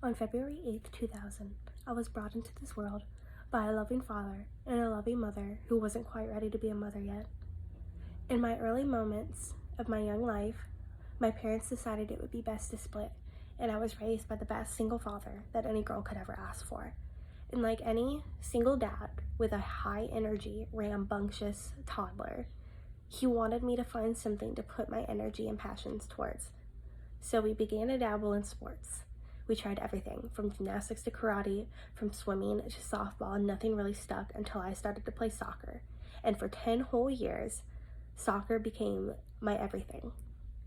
On February 8th, 2000, I was brought into this world by a loving father and a loving mother who wasn't quite ready to be a mother yet. In my early moments of my young life, my parents decided it would be best to split, and I was raised by the best single father that any girl could ever ask for. And like any single dad with a high energy, rambunctious toddler, he wanted me to find something to put my energy and passions towards. So we began to dabble in sports. We tried everything from gymnastics to karate, from swimming to softball, and nothing really stuck until I started to play soccer. And for 10 whole years, soccer became my everything.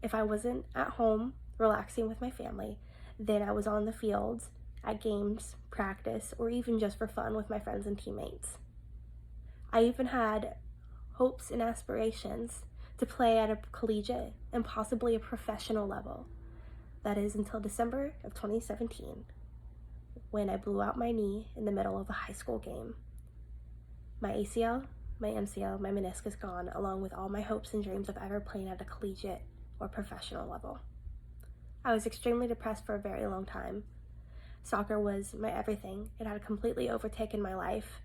If I wasn't at home relaxing with my family, then I was on the fields, at games, practice, or even just for fun with my friends and teammates. I even had hopes and aspirations to play at a collegiate and possibly a professional level. That is until December of 2017, when I blew out my knee in the middle of a high school game. My ACL, my MCL, my meniscus gone, along with all my hopes and dreams of ever playing at a collegiate or professional level. I was extremely depressed for a very long time. Soccer was my everything. It had completely overtaken my life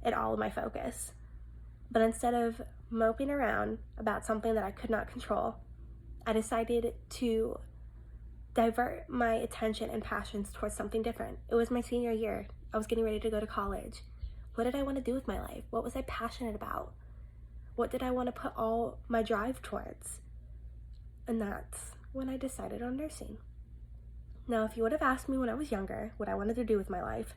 and all of my focus. But instead of moping around about something that I could not control, I decided to divert my attention and passions towards something different. It was my senior year. I was getting ready to go to college. What did I want to do with my life? What was I passionate about? What did I want to put all my drive towards? And that's when I decided on nursing. Now, if you would have asked me when I was younger what I wanted to do with my life,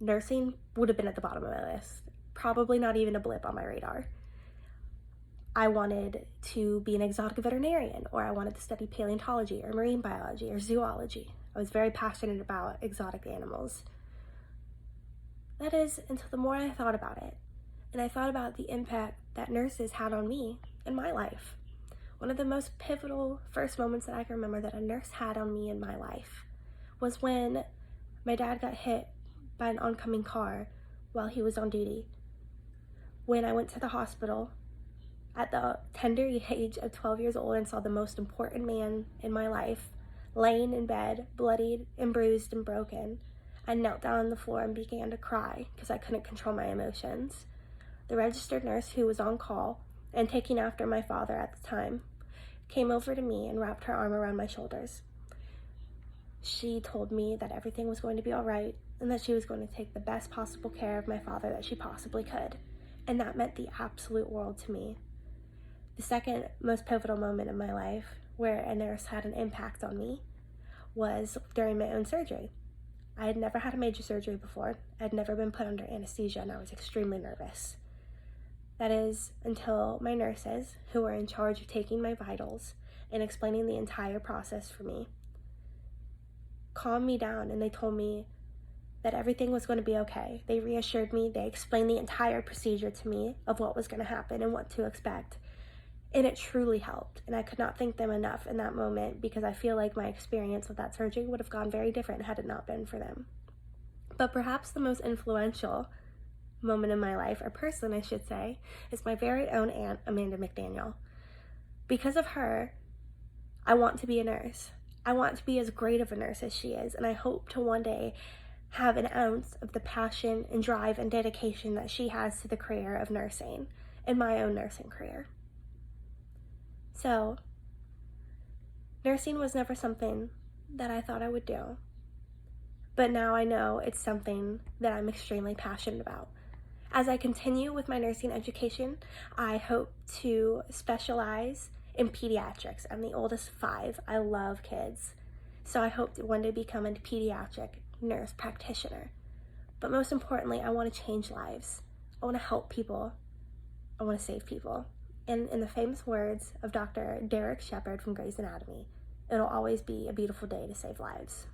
nursing would have been at the bottom of my list. Probably not even a blip on my radar. I wanted to be an exotic veterinarian, or I wanted to study paleontology or marine biology or zoology. I was very passionate about exotic animals. That is, until the more I thought about it, and I thought about the impact that nurses had on me in my life. One of the most pivotal first moments that I can remember that a nurse had on me in my life was when my dad got hit by an oncoming car while he was on duty. When I went to the hospital at the tender age of 12 years old and saw the most important man in my life laying in bed, bloodied and bruised and broken, I knelt down on the floor and began to cry because I couldn't control my emotions. The registered nurse who was on call and taking after my father at the time came over to me and wrapped her arm around my shoulders. She told me that everything was going to be all right and that she was going to take the best possible care of my father that she possibly could. And that meant the absolute world to me. The second most pivotal moment in my life where a nurse had an impact on me was during my own surgery. I had never had a major surgery before. I had never been put under anesthesia, and I was extremely nervous. That is until my nurses, who were in charge of taking my vitals and explaining the entire process for me, calmed me down, and they told me that everything was going to be okay. They reassured me. They explained the entire procedure to me of what was going to happen and what to expect. And it truly helped. And I could not thank them enough in that moment because I feel like my experience with that surgery would have gone very different had it not been for them. But perhaps the most influential moment in my life, or person I should say, is my very own aunt, Amanda McDaniel. Because of her, I want to be a nurse. I want to be as great of a nurse as she is, and I hope to one day have an ounce of the passion and drive and dedication that she has to the career of nursing in my own nursing career. So, nursing was never something that I thought I would do, but now I know it's something that I'm extremely passionate about. As I continue with my nursing education, I hope to specialize in pediatrics. I'm the oldest of 5. I love kids, so I hope to one day become a pediatric nurse practitioner. But most importantly, I want to change lives. I want to help people. I want to save people. And in the famous words of Dr. Derek Shepherd from Grey's Anatomy, it'll always be a beautiful day to save lives.